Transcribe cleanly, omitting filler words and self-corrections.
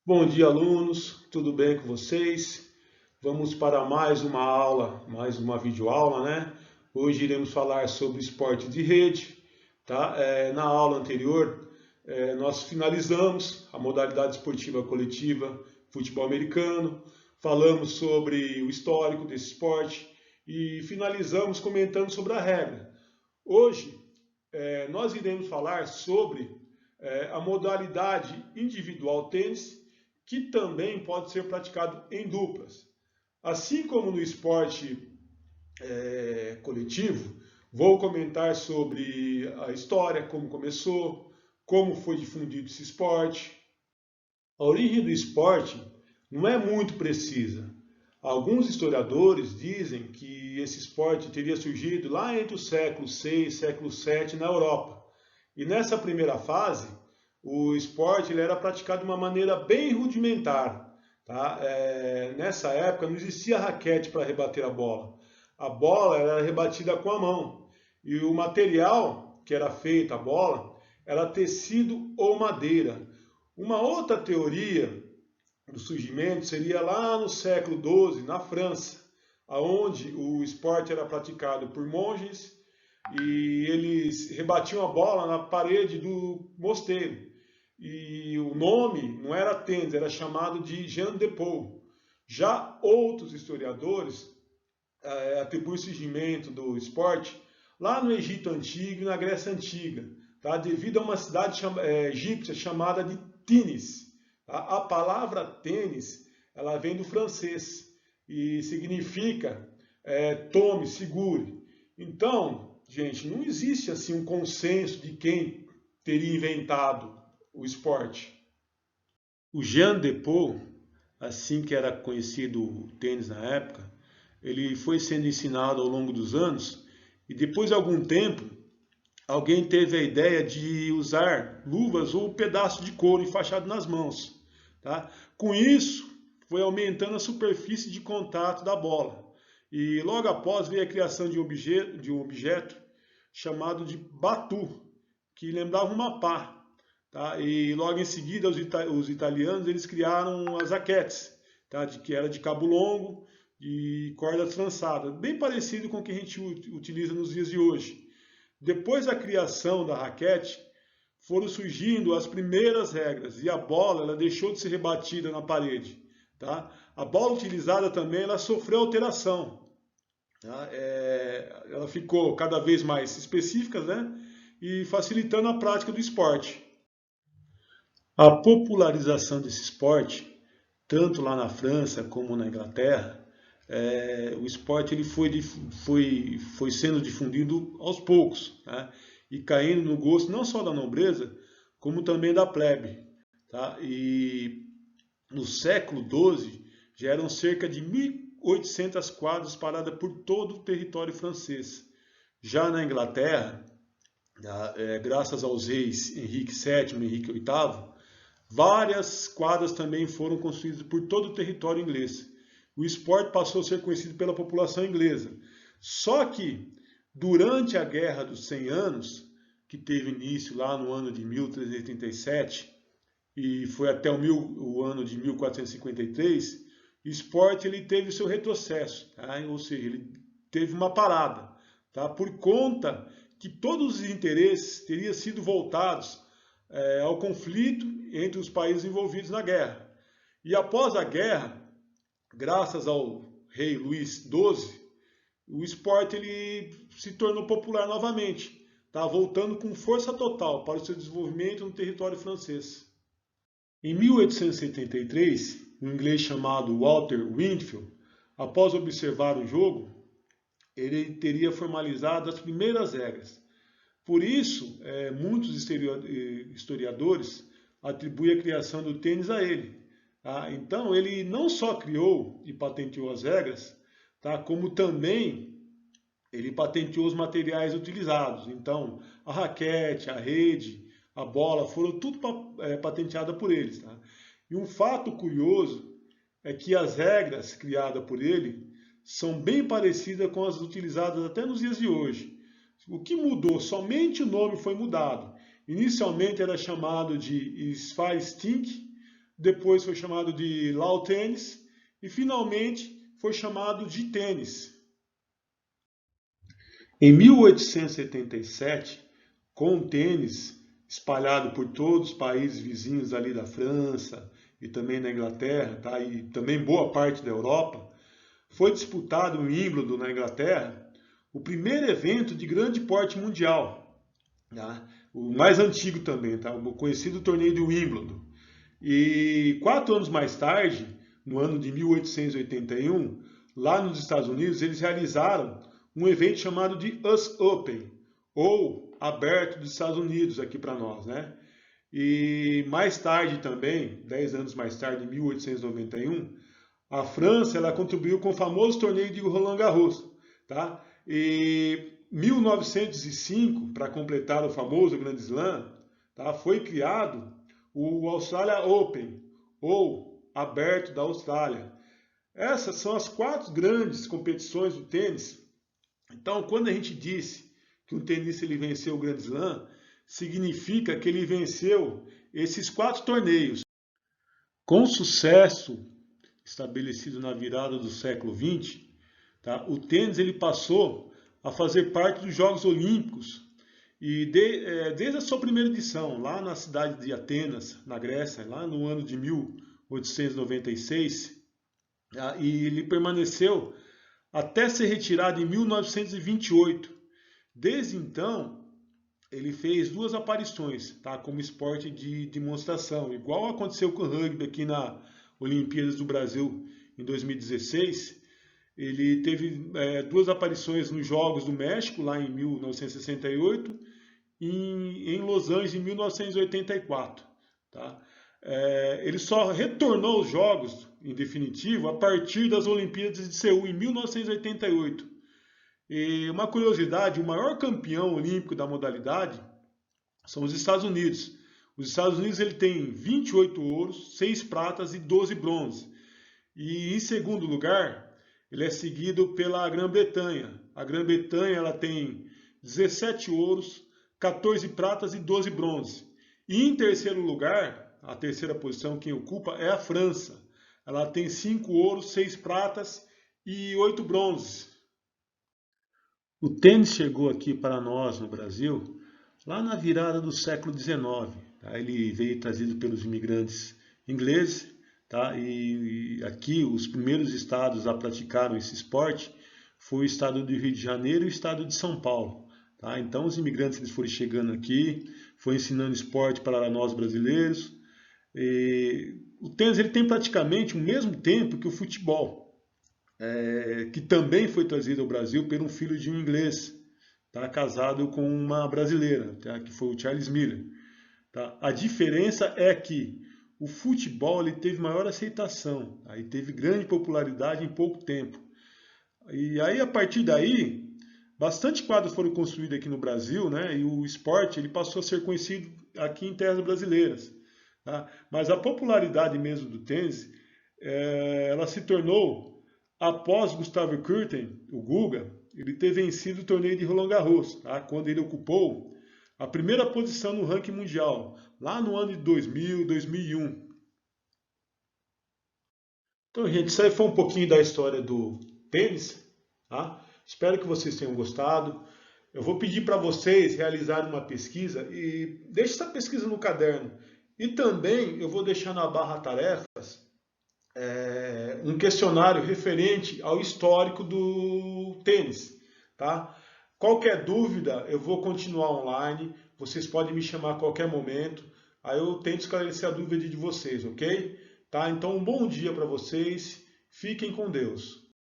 Bom dia, alunos. Tudo bem com vocês? Vamos para mais uma aula, mais uma videoaula, né? Hoje iremos falar sobre esporte de rede, tá? Na aula anterior, nós finalizamos a modalidade esportiva coletiva futebol americano, falamos sobre o histórico desse esporte e finalizamos comentando sobre a regra. Hoje, nós iremos falar sobre a modalidade individual tênis, que também pode ser praticado em duplas. Assim como no esporte coletivo, vou comentar sobre a história, como começou, como foi difundido esse esporte. A origem do esporte não é muito precisa. Alguns historiadores dizem que esse esporte teria surgido lá entre o século VI e século VII na Europa. E nessa primeira fase, o esporte ele era praticado de uma maneira bem rudimentar. Tá? Nessa época não existia raquete para rebater a bola. A bola era rebatida com a mão. E o material que era feita a bola era tecido ou madeira. Uma outra teoria do surgimento seria lá no século XII, na França, onde o esporte era praticado por monges e eles rebatiam a bola na parede do mosteiro. E o nome não era tênis, era chamado de Jean de Paul. Já outros historiadores atribuem o surgimento do esporte lá no Egito Antigo e na Grécia Antiga, tá? Devido a uma cidade egípcia chamada de Tinis. Tá? A palavra tênis ela vem do francês e significa tome, segure. Então, gente, não existe assim um consenso de quem teria inventado o esporte. O Jean de Paul, assim que era conhecido o tênis na época, ele foi sendo ensinado ao longo dos anos e depois de algum tempo alguém teve a ideia de usar luvas ou pedaço de couro enfaixado nas mãos. Tá? Com isso, foi aumentando a superfície de contato da bola. E logo após veio a criação de um objeto chamado de batu, que lembrava uma pá. Tá? E logo em seguida, os italianos eles criaram as raquetes, tá? Que era de cabo longo e corda trançada, bem parecido com o que a gente utiliza nos dias de hoje. Depois da criação da raquete, foram surgindo as primeiras regras e a bola ela deixou de ser rebatida na parede. Tá? A bola utilizada também ela sofreu alteração. Tá? Ela ficou cada vez mais específica, né? E facilitando a prática do esporte. A popularização desse esporte, tanto lá na França como na Inglaterra, o esporte ele foi sendo difundido aos poucos, né? E caindo no gosto não só da nobreza, como também da plebe. Tá? E no século XII já eram cerca de 1.800 quadras espalhadas por todo o território francês. Já na Inglaterra, graças aos reis Henrique VII e Henrique VIII, várias quadras também foram construídas por todo o território inglês. O esporte passou a ser conhecido pela população inglesa. Só que, durante a Guerra dos 100 Anos, que teve início lá no ano de 1387 e foi até o ano de 1453, o esporte ele teve seu retrocesso, tá? Ou seja, ele teve uma parada, tá? Por conta que todos os interesses teriam sido voltados ao conflito entre os países envolvidos na guerra. E após a guerra, graças ao rei Luís XII, o esporte ele se tornou popular novamente, tá? Voltando com força total para o seu desenvolvimento no território francês. Em 1873, um inglês chamado Walter Winfield, após observar o jogo, ele teria formalizado as primeiras regras. Por isso, muitos historiadores atribuem a criação do tênis a ele. Tá? Então, ele não só criou e patenteou as regras, tá? Como também ele patenteou os materiais utilizados. Então, a raquete, a rede, a bola, foram tudo patenteadas por eles. Tá? E um fato curioso é que as regras criadas por ele são bem parecidas com as utilizadas até nos dias de hoje. O que mudou? Somente o nome foi mudado. Inicialmente era chamado de Sfire Stink, depois foi chamado de lawn tênis e finalmente foi chamado de tênis. Em 1877, com o tênis espalhado por todos os países vizinhos ali da França e também na Inglaterra, tá? E também boa parte da Europa, foi disputado em Wimbledon, na Inglaterra, o primeiro evento de grande porte mundial, tá? O mais antigo também, tá? O conhecido torneio de Wimbledon. E 4 anos mais tarde, no ano de 1881, lá nos Estados Unidos, eles realizaram um evento chamado de US Open, ou Aberto dos Estados Unidos aqui para nós, né? E mais tarde também, 10 anos mais tarde, em 1891, a França ela contribuiu com o famoso torneio de Roland Garros, tá? E 1905, para completar o famoso Grand Slam, tá? Foi criado o Australia Open, ou Aberto da Austrália. Essas são as 4 grandes competições do tênis. Então, quando a gente disse que um tenista ele venceu o Grand Slam, significa que ele venceu esses 4 torneios. Com o sucesso estabelecido na virada do século XX, tá, o tênis ele passou a fazer parte dos Jogos Olímpicos e desde a sua primeira edição, lá na cidade de Atenas, na Grécia, lá no ano de 1896, e ele permaneceu até ser retirado em 1928. Desde então, ele fez 2 aparições, tá, como esporte de demonstração, igual aconteceu com o rugby aqui na Olimpíadas do Brasil em 2016. Ele teve 2 aparições nos Jogos do México, lá em 1968, e em Los Angeles, em 1984. Tá? Ele só retornou aos Jogos, em definitivo, a partir das Olimpíadas de Seul, em 1988. E uma curiosidade, o maior campeão olímpico da modalidade são os Estados Unidos. Os Estados Unidos ele tem 28 ouros, 6 pratas e 12 bronzes. E em segundo lugar, ele é seguido pela Grã-Bretanha. A Grã-Bretanha ela tem 17 ouros, 14 pratas e 12 bronzes. E em terceiro lugar, a terceira posição quem ocupa é a França. Ela tem 5 ouros, 6 pratas e 8 bronzes. O tênis chegou aqui para nós no Brasil lá na virada do século XIX. Tá? Ele veio trazido pelos imigrantes ingleses, tá? E aqui os primeiros estados a praticaram esse esporte foi o estado do Rio de Janeiro e o estado de São Paulo. Tá? Então os imigrantes eles foram chegando aqui, foram ensinando esporte para nós brasileiros. O tênis ele tem praticamente o mesmo tempo que o futebol. Que também foi trazido ao Brasil por um filho de um inglês, tá, casado com uma brasileira, tá, que foi o Charles Miller. Tá? A diferença é que o futebol ele teve maior aceitação, tá, e teve grande popularidade em pouco tempo. E aí, a partir daí, bastante quadros foram construídos aqui no Brasil, né, e o esporte ele passou a ser conhecido aqui em terras brasileiras. Tá? Mas a popularidade mesmo do tênis, ela se tornou após Gustavo Kuerten, o Guga, ele ter vencido o torneio de Roland Garros, tá? Quando ele ocupou a primeira posição no ranking mundial, lá no ano de 2000, 2001. Então, gente, isso aí foi um pouquinho da história do tênis. Tá? Espero que vocês tenham gostado. Eu vou pedir para vocês realizarem uma pesquisa e deixe essa pesquisa no caderno. E também eu vou deixar na barra tarefas um questionário referente ao histórico do tênis, tá? Qualquer dúvida, eu vou continuar online, vocês podem me chamar a qualquer momento, aí eu tento esclarecer a dúvida de vocês, ok? Tá? Então, um bom dia para vocês, fiquem com Deus.